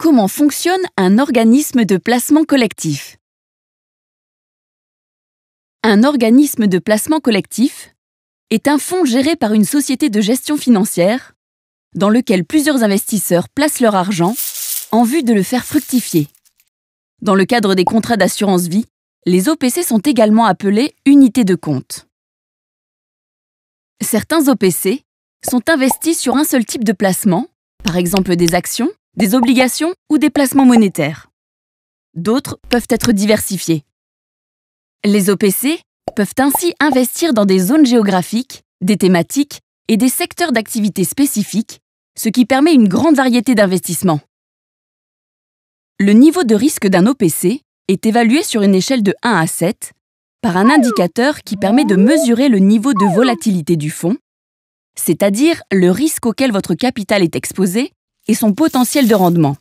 Comment fonctionne un organisme de placement collectif? Un organisme de placement collectif est un fonds géré par une société de gestion financière dans lequel plusieurs investisseurs placent leur argent en vue de le faire fructifier. Dans le cadre des contrats d'assurance vie, les OPC sont également appelés unités de compte. Certains OPC sont investis sur un seul type de placement, par exemple des actions, des obligations ou des placements monétaires. D'autres peuvent être diversifiés. Les OPC peuvent ainsi investir dans des zones géographiques, des thématiques et des secteurs d'activité spécifiques, ce qui permet une grande variété d'investissements. Le niveau de risque d'un OPC est évalué sur une échelle de 1 à 7 par un indicateur qui permet de mesurer le niveau de volatilité du fonds, c'est-à-dire le risque auquel votre capital est exposé et son potentiel de rendement.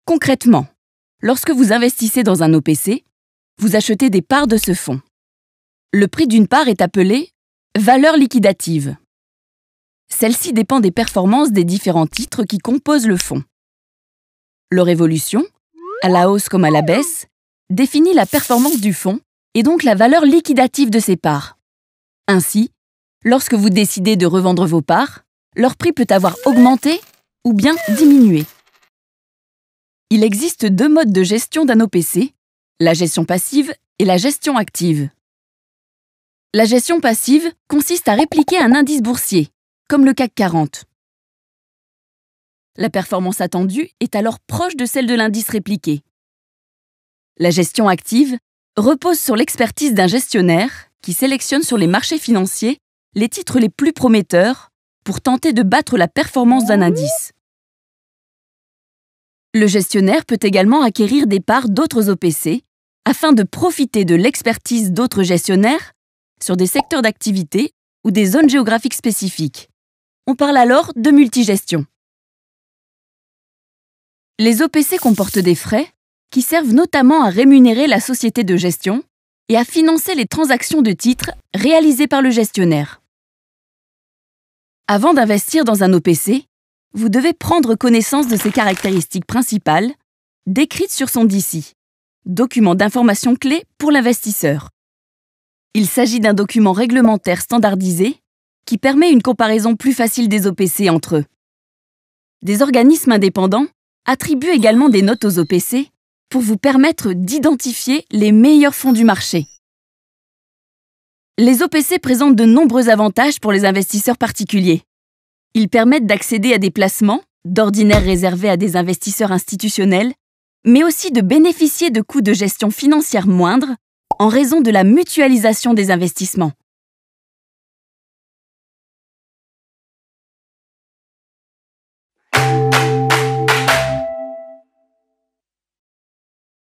Concrètement, lorsque vous investissez dans un OPC, vous achetez des parts de ce fonds. Le prix d'une part est appelé valeur liquidative. Celle-ci dépend des performances des différents titres qui composent le fonds. Leur évolution, à la hausse comme à la baisse, définit la performance du fonds et donc la valeur liquidative de ses parts. Ainsi, lorsque vous décidez de revendre vos parts, leur prix peut avoir augmenté ou bien diminué. Il existe 2 modes de gestion d'un OPC, la gestion passive et la gestion active. La gestion passive consiste à répliquer un indice boursier, comme le CAC 40. La performance attendue est alors proche de celle de l'indice répliqué. La gestion active repose sur l'expertise d'un gestionnaire qui sélectionne sur les marchés financiers les titres les plus prometteurs pour tenter de battre la performance d'un indice. Le gestionnaire peut également acquérir des parts d'autres OPC afin de profiter de l'expertise d'autres gestionnaires sur des secteurs d'activité ou des zones géographiques spécifiques. On parle alors de multigestion. Les OPC comportent des frais qui servent notamment à rémunérer la société de gestion et à financer les transactions de titres réalisées par le gestionnaire. Avant d'investir dans un OPC, vous devez prendre connaissance de ses caractéristiques principales, décrites sur son DICI, document d'information clé pour l'investisseur. Il s'agit d'un document réglementaire standardisé qui permet une comparaison plus facile des OPC entre eux. Des organismes indépendants attribuent également des notes aux OPC pour vous permettre d'identifier les meilleurs fonds du marché. Les OPC présentent de nombreux avantages pour les investisseurs particuliers. Ils permettent d'accéder à des placements, d'ordinaire réservés à des investisseurs institutionnels, mais aussi de bénéficier de coûts de gestion financière moindres en raison de la mutualisation des investissements.